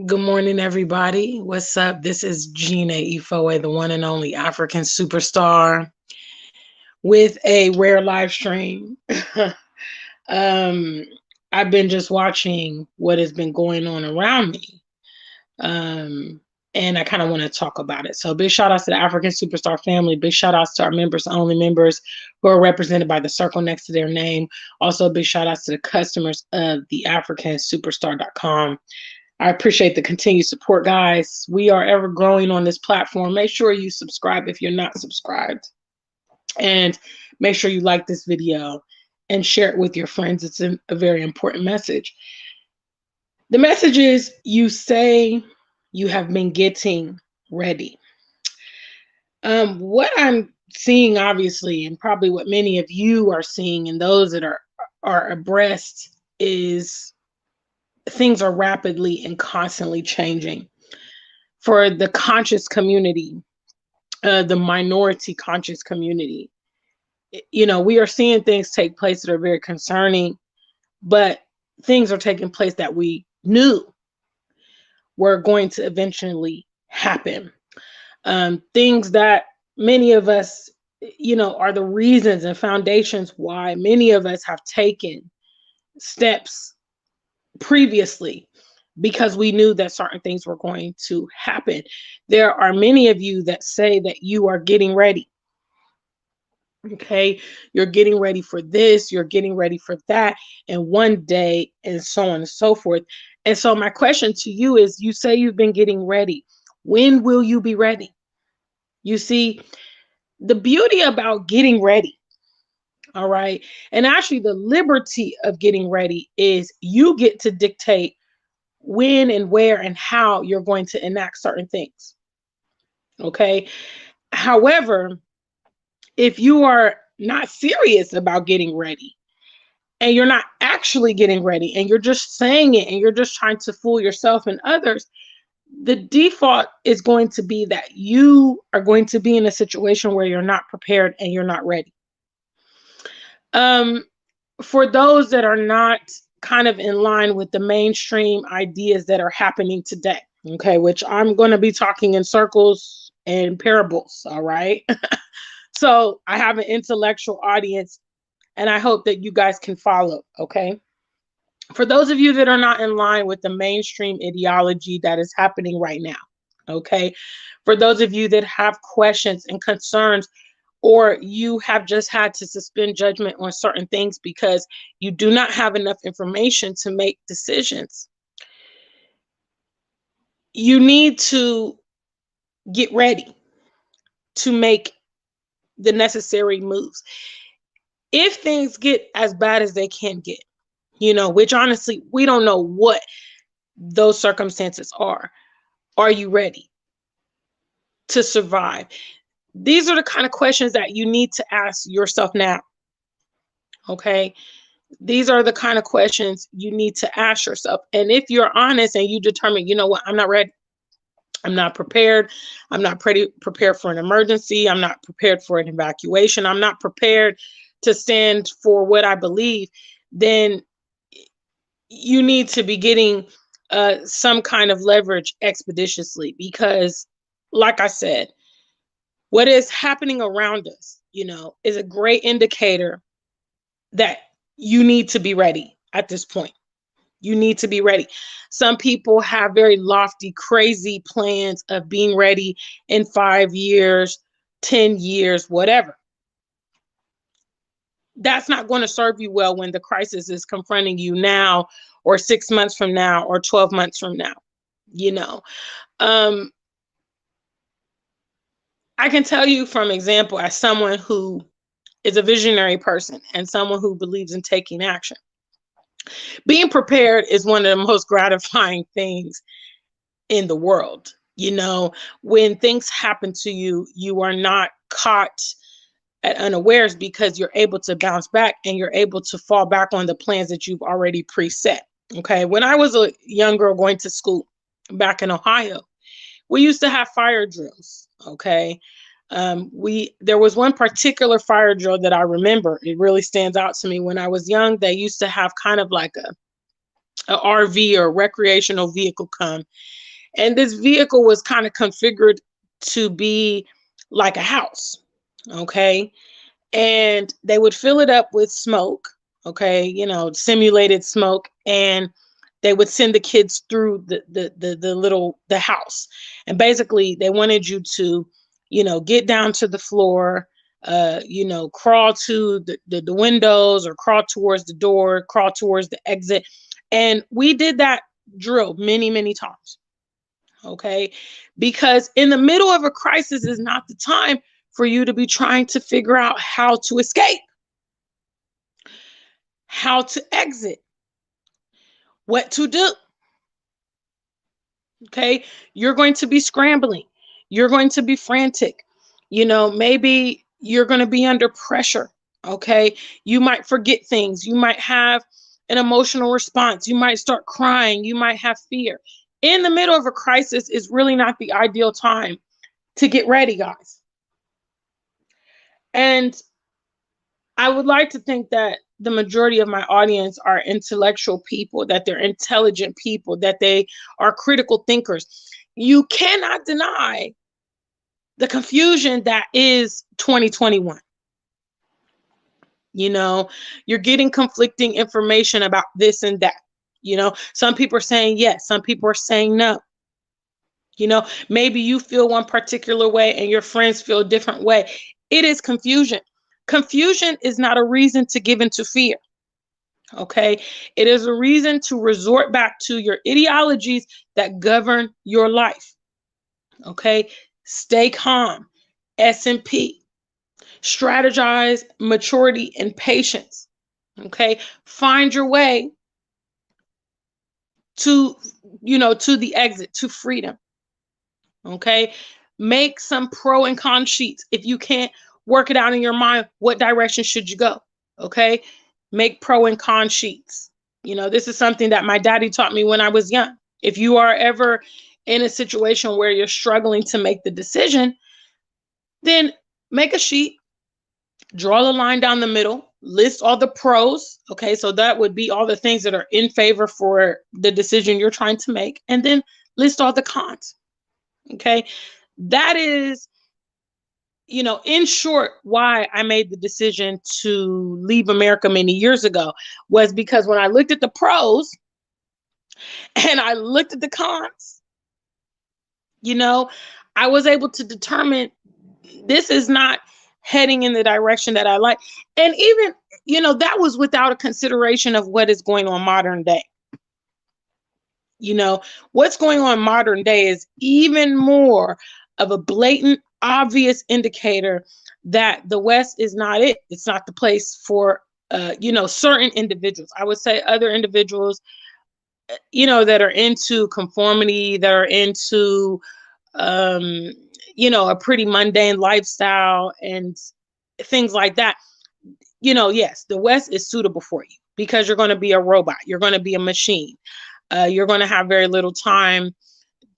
Good morning, everybody. What's up? This is Gina Ifoe, the one and only African superstar with a rare live stream. um, I've been just watching what has been going on around me. Um, and I kind of want to talk about it. So big shout outs to the African Superstar family. Big shout outs to our members only members who are represented by the circle next to their name. Also, big shout outs to the customers of the AfricanSuperstar.com. I appreciate the continued support, guys. We are ever growing on this platform. Make sure you subscribe if you're not subscribed. And make sure you like this video and share it with your friends. It's a very important message. The message is you say you have been getting ready. What I'm seeing, obviously, and probably what many of you are seeing, and those that are abreast, is things are rapidly and constantly changing. For the conscious community, the minority conscious community, we are seeing things take place that are very concerning, but things are taking place that we knew were going to eventually happen. Things that many of us, are the reasons and foundations why many of us have taken steps previously because we knew that certain things were going to happen. There are many of you that say that you are getting ready. Okay, you're getting ready for this, you're getting ready for that, and one day, and so on and so forth. And so, my question to you is you say you've been getting ready. When will you be ready? You see, the beauty about getting ready, all right, and actually the liberty of getting ready is you get to dictate when and where and how you're going to enact certain things. Okay. However, if you are not serious about getting ready and you're not actually getting ready and you're just saying it and you're just trying to fool yourself and others, the default is going to be that you are going to be in a situation where you're not prepared and you're not ready. Um, for those that are not kind of in line with the mainstream ideas that are happening today, okay, which I'm going to be talking in circles and parables, all right? So I have an intellectual audience and I hope that you guys can follow, okay? For those of you that are not in line with the mainstream ideology that is happening right now, okay? For those of you that have questions and concerns, or you have just had to suspend judgment on certain things because you do not have enough information to make decisions, you need to get ready to make the necessary moves. If things get as bad as they can get, which honestly, we don't know what those circumstances are you ready to survive? These are the kind of questions that you need to ask yourself now. Okay. These are the kind of questions you need to ask yourself. And if you're honest and you determine, you know what, I'm not ready. I'm not prepared. I'm not prepared for an emergency. I'm not prepared for an evacuation. I'm not prepared to stand for what I believe. Then you need to be getting some kind of leverage expeditiously because, like I said, what is happening around us, is a great indicator that you need to be ready at this point. You need to be ready. Some people have very lofty, crazy plans of being ready in 5 years, 10 years, whatever. That's not going to serve you well when the crisis is confronting you now, or 6 months from now, or 12 months from now. Um, I can tell you from example, as someone who is a visionary person and someone who believes in taking action. Being prepared is one of the most gratifying things in the world. When things happen to you, you are not caught at unawares because you're able to bounce back and you're able to fall back on the plans that you've already preset. Okay. When I was a young girl going to school back in Ohio, we used to have fire drills. Okay. There was one particular fire drill that I remember. It really stands out to me. When I was young, they used to have kind of like a RV or recreational vehicle come. And this vehicle was kind of configured to be like a house. Okay. And they would fill it up with smoke. Okay. Simulated smoke. And they would send the kids through the house. And basically they wanted you to, get down to the floor, crawl to the windows or crawl towards the door, crawl towards the exit. And we did that drill many, many times. Okay. Because in the middle of a crisis is not the time for you to be trying to figure out how to escape, how to exit, what to do. Okay. You're going to be scrambling. You're going to be frantic. Maybe you're going to be under pressure. Okay. You might forget things. You might have an emotional response. You might start crying. You might have fear. In the middle of a crisis is really not the ideal time to get ready, guys. And I would like to think that the majority of my audience are intellectual people, that they're intelligent people, that they are critical thinkers. You cannot deny the confusion that is 2021. You're getting conflicting information about this and that. Some people are saying yes, some people are saying no. Maybe you feel one particular way and your friends feel a different way. It is confusion. Confusion is not a reason to give into fear. Okay. It is a reason to resort back to your ideologies that govern your life. Okay. Stay calm. S&P. Strategize, maturity, and patience. Okay. Find your way to the exit, to freedom. Okay. Make some pro and con sheets. If you can't work it out in your mind, what direction should you go? Okay. Make pro and con sheets. This is something that my daddy taught me when I was young. If you are ever in a situation where you're struggling to make the decision, then make a sheet, draw a line down the middle, list all the pros. Okay. So that would be all the things that are in favor for the decision you're trying to make. And then list all the cons. Okay. That is, in short, why I made the decision to leave America many years ago was because when I looked at the pros and I looked at the cons, I was able to determine this is not heading in the direction that I like. And even, that was without a consideration of what is going on modern day. What's going on modern day is even more of a blatant, obvious indicator that the West is not it. It's not the place for, certain individuals. I would say other individuals, that are into conformity, that are into, a pretty mundane lifestyle and things like that. Yes, the West is suitable for you because you're going to be a robot. You're going to be a machine. You're going to have very little time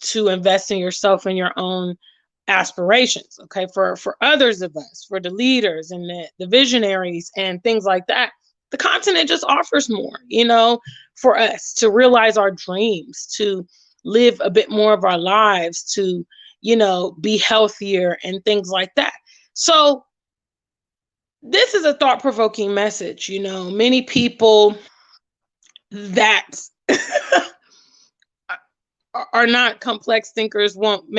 to invest in yourself and your own aspirations. Okay. For others of us, for the leaders and the visionaries and things like that, the continent just offers more, for us to realize our dreams, to live a bit more of our lives, to, be healthier and things like that. So this is a thought-provoking message. Many people that are not complex thinkers won't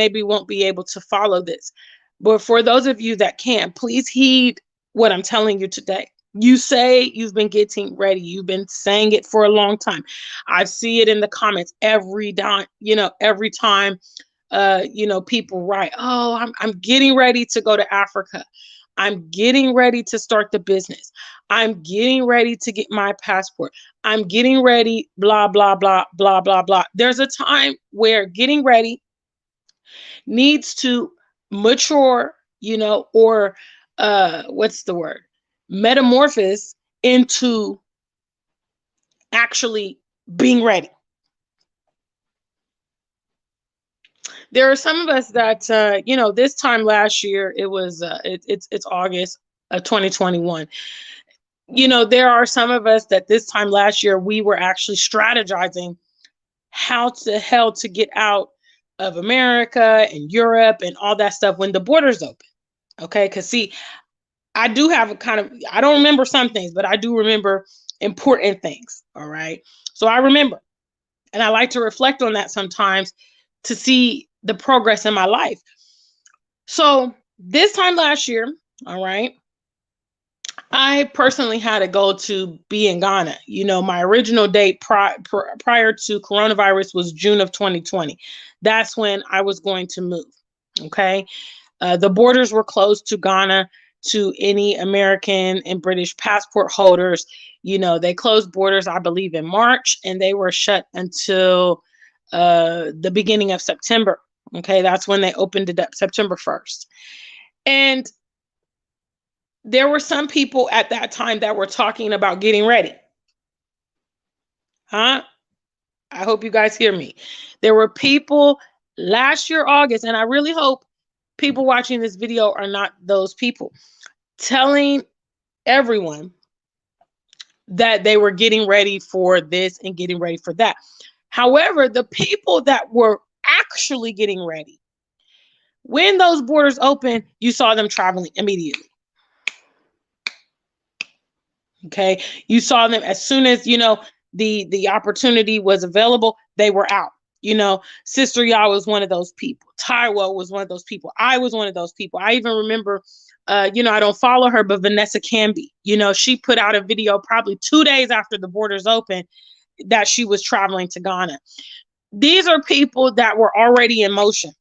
be able to follow this. But for those of you that can, please heed what I'm telling you today. You say you've been getting ready. You've been saying it for a long time. I see it in the comments every time, people write, oh, I'm getting ready to go to Africa. I'm getting ready to start the business. I'm getting ready to get my passport. I'm getting ready, blah, blah, blah, blah, blah, blah. There's a time where getting ready needs to mature, or what's the word? Metamorphose into actually being ready. There are some of us that, this time last year, it was, it's August of 2021. there are some of us that this time last year, we were actually strategizing how to hell to get out of America and Europe and all that stuff when the borders open. Okay. Cause see, I do have I don't remember some things, but I do remember important things. All right. So I remember, and I like to reflect on that sometimes to see the progress in my life. So this time last year, all right, I personally had a goal to be in Ghana. My original date prior to coronavirus was June of 2020. That's when I was going to move. Okay. The borders were closed to Ghana to any American and British passport holders. They closed borders, I believe, in March, and they were shut until the beginning of September. Okay. That's when they opened it up, September 1st. And there were some people at that time that were talking about getting ready. Huh? I hope you guys hear me. There were people last year, August, and I really hope people watching this video are not those people, telling everyone that they were getting ready for this and getting ready for that. However, the people that were actually getting ready, when those borders opened, you saw them traveling immediately. Okay. You saw them as soon as, the opportunity was available, they were out. Sister Yah was one of those people. Taiwo was one of those people. I was one of those people. I even remember, I don't follow her, but Vanessa Canby, she put out a video probably 2 days after the borders opened that she was traveling to Ghana. These are people that were already in motion.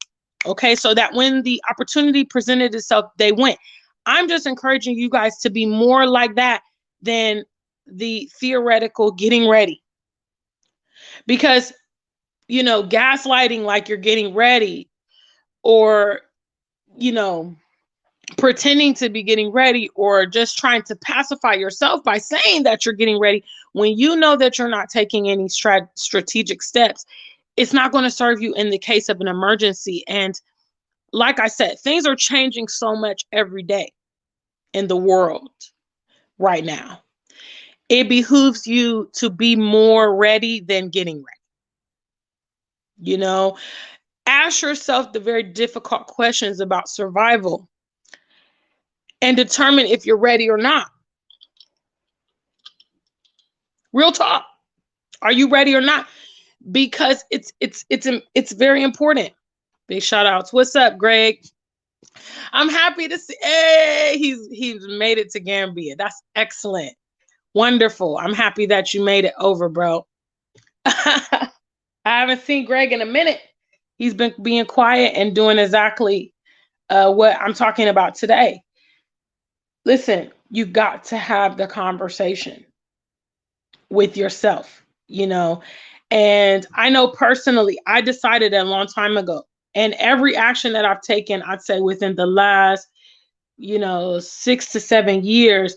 Okay. So that when the opportunity presented itself, they went. I'm just encouraging you guys to be more like that than the theoretical getting ready. Because, gaslighting like you're getting ready, or, pretending to be getting ready, or just trying to pacify yourself by saying that you're getting ready when you know that you're not taking any strategic steps, it's not going to serve you in the case of an emergency. And like I said, things are changing so much every day in the world right now. It behooves you to be more ready than getting ready. Ask yourself the very difficult questions about survival and determine if you're ready or not. Real talk. Are you ready or not? Because it's very important. Big shout outs. What's up, Greg? I'm happy to see. Hey, he's made it to Gambia. That's excellent. Wonderful. I'm happy that you made it over, bro. I haven't seen Greg in a minute. He's been being quiet and doing exactly what I'm talking about today. Listen, you've got to have the conversation with yourself, And I know personally, I decided a long time ago, and every action that I've taken, I'd say within the last, 6 to 7 years,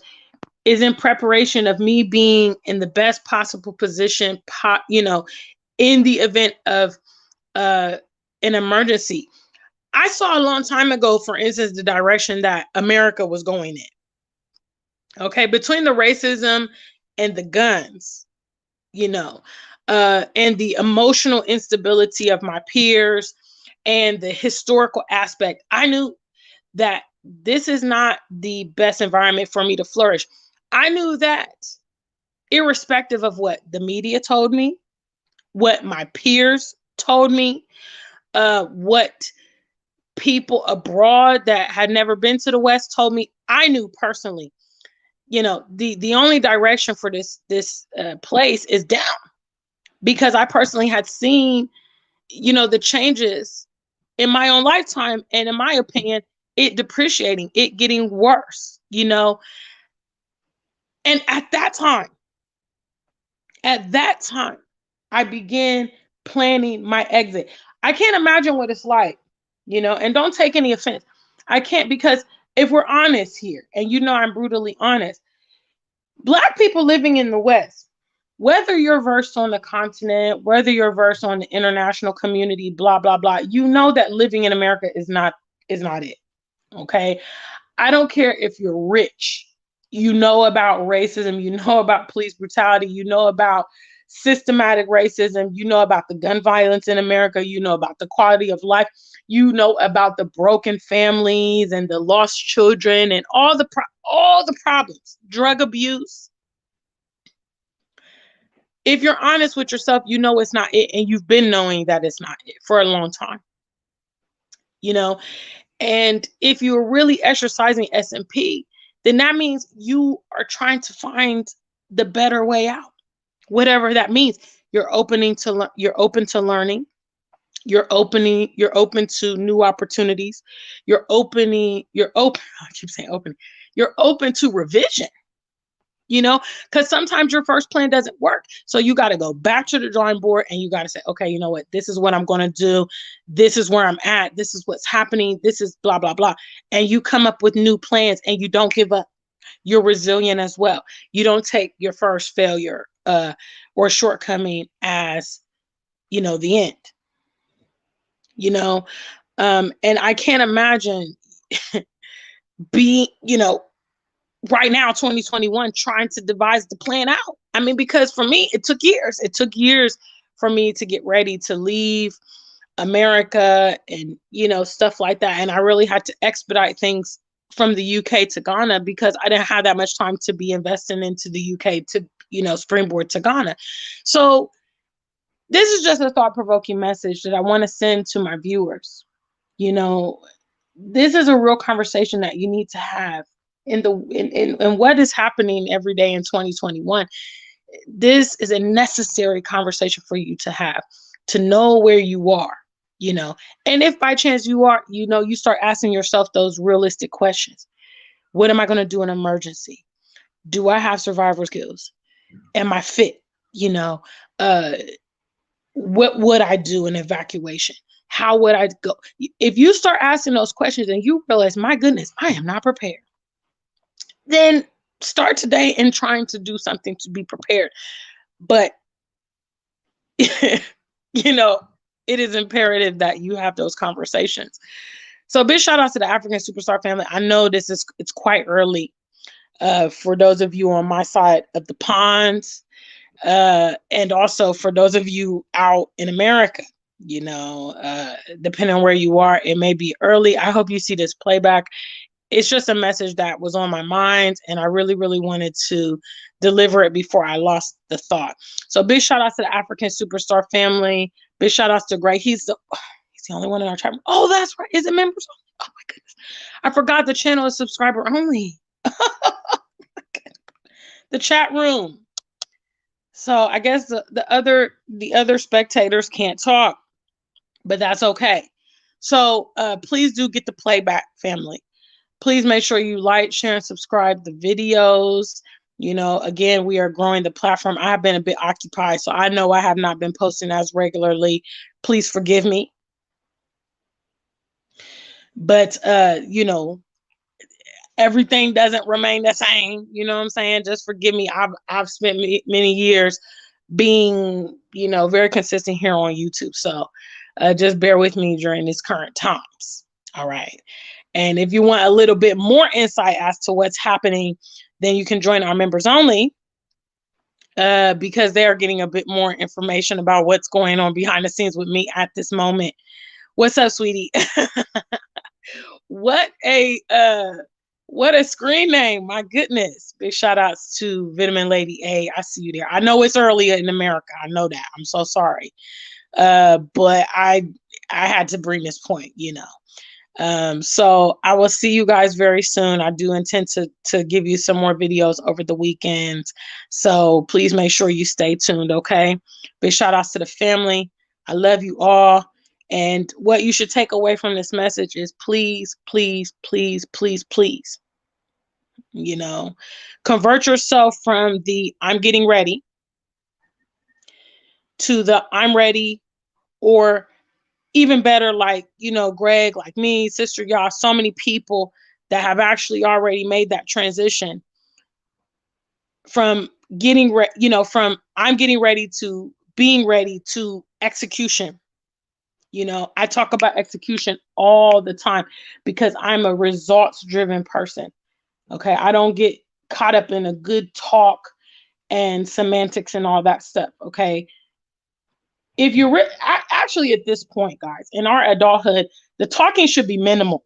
is in preparation of me being in the best possible position, in the event of an emergency. I saw a long time ago, for instance, the direction that America was going in. Okay, between the racism and the guns, and the emotional instability of my peers and the historical aspect, I knew that this is not the best environment for me to flourish. I knew that irrespective of what the media told me, what my peers told me, what people abroad that had never been to the West told me, I knew personally, the only direction for this place is down, because I personally had seen, the changes in my own lifetime, and in my opinion, it depreciating, it getting worse, And at that time, I began planning my exit. I can't imagine what it's like, and don't take any offense. I can't, because if we're honest here, and I'm brutally honest, Black people living in the West, whether you're versed on the continent, whether you're versed on the international community, blah, blah, blah, that living in America is not it. Okay. I don't care if you're rich, you know about racism, you know about police brutality, you know about systematic racism, you know about the gun violence in America, you know about the quality of life, you know about the broken families and the lost children and all the problems, drug abuse. If you're honest with yourself, you know it's not it, and you've been knowing that it's not it for a long time. You know, and if you're really exercising SMP, then that means you are trying to find the better way out, whatever that means. You're open to learning. You're open to new opportunities. You're open, I keep saying opening. You're open to revision, you know, because sometimes your first plan doesn't work. So you got to go back to the drawing board and you got to say, okay, you know what? This is what I'm going to do. This is where I'm at. This is what's happening. This is blah, blah, blah. And you come up with new plans and you don't give up. You're resilient as well. You don't take your first failure or shortcoming as, you know, the end, you know. And I can't imagine being, you know, right now, 2021, trying to devise the plan out. I mean, because for me, it took years. It took years for me to get ready to leave America and, you know, stuff like that. And I really had to expedite things from the UK to Ghana because I didn't have that much time to be investing into the UK to, you know, springboard to Ghana. So this is just a thought-provoking message that I want to send to my viewers. You know, this is a real conversation that you need to have in what is happening every day in 2021. This is a necessary conversation for you to have, to know where you are, you know. And if by chance you are, you know, you start asking yourself those realistic questions. What am I going to do in an emergency? Do I have survival skills? Am I fit? You know, what would I do in evacuation? How would I go? If you start asking those questions and you realize, my goodness, I am not prepared, then start today in trying to do something to be prepared. But, you know, it is imperative that you have those conversations. So big shout out to the African Superstar family. I know it's quite early for those of you on my side of the pond, and also for those of you out in America. You know, depending on where you are, it may be early. I hope you see this playback. It's just a message that was on my mind, and I really, really wanted to deliver it before I lost the thought. So big shout out to the African Superstar family. Big shout outs to Greg. He's the only one in our chat room. Oh, that's right. Is it members only? Oh my goodness. I forgot the channel is subscriber only. The chat room. So I guess the other spectators can't talk, but that's okay. So please do get the playback, family. Please make sure you like, share, and subscribe the videos. You know, again, we are growing the platform. I have been a bit occupied, so I know I have not been posting as regularly. Please forgive me. But you know, everything doesn't remain the same. You know what I'm saying? Just forgive me. I've spent many years being, you know, very consistent here on YouTube. So just bear with me during these current times. All right. And if you want a little bit more insight as to what's happening, then you can join our members only, because they are getting a bit more information about what's going on behind the scenes with me at this moment. What's up, sweetie? What a screen name. My goodness. Big shout outs to Vitamin Lady A. I see you there. I know it's early in America. I know that. I'm so sorry. But I had to bring this point, you know. So I will see you guys very soon. I do intend to give you some more videos over the weekend. So please make sure you stay tuned, okay? Big shout outs to the family. I love you all. And what you should take away from this message is please, please, please, please, please, you know, convert yourself from the I'm getting ready to the I'm ready, or even better, like, you know, Greg, like me, Sister Y'all, so many people that have actually already made that transition from getting ready, you know, from I'm getting ready to being ready to execution. You know, I talk about execution all the time because I'm a results driven person. Okay. I don't get caught up in a good talk and semantics and all that stuff. Okay. If you're actually at this point, guys, in our adulthood, the talking should be minimal.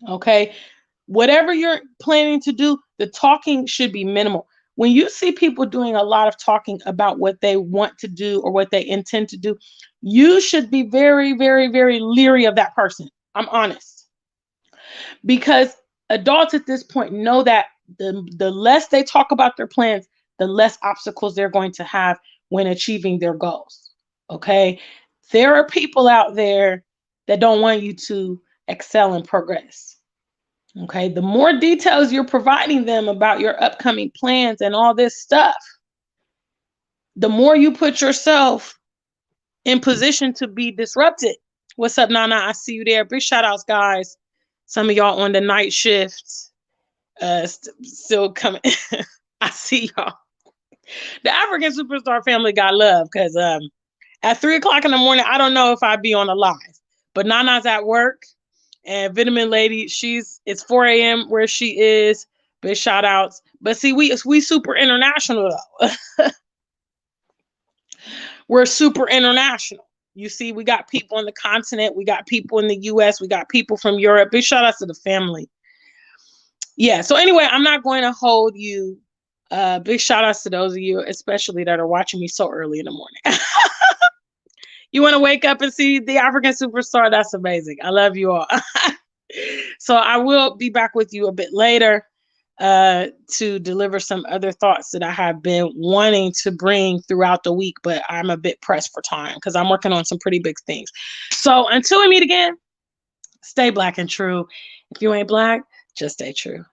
Okay. Whatever you're planning to do, the talking should be minimal. When you see people doing a lot of talking about what they want to do or what they intend to do, you should be very, very, very leery of that person. I'm honest. Because adults at this point know that the less they talk about their plans, the less obstacles they're going to have when achieving their goals. Okay. There are people out there that don't want you to excel and progress. Okay. The more details you're providing them about your upcoming plans and all this stuff, the more you put yourself in position to be disrupted. What's up, Nana? I see you there. Big shout outs, guys. Some of y'all on the night shifts, still coming. I see y'all. The African Superstar family got love because at 3 o'clock in the morning, I don't know if I'd be on a live, but Nana's at work. And Vitamin Lady, it's 4 a.m. where she is. Big shout outs. But see, we super international though. We're super international. You see, we got people on the continent, we got people in the US, we got people from Europe. Big shout outs to the family. Yeah. So anyway, I'm not going to hold you. Big shout outs to those of you, especially that are watching me so early in the morning. You want to wake up and see the African Superstar? That's amazing. I love you all. So I will be back with you a bit later to deliver some other thoughts that I have been wanting to bring throughout the week, but I'm a bit pressed for time because I'm working on some pretty big things. So until we meet again, stay black and true. If you ain't black, just stay true.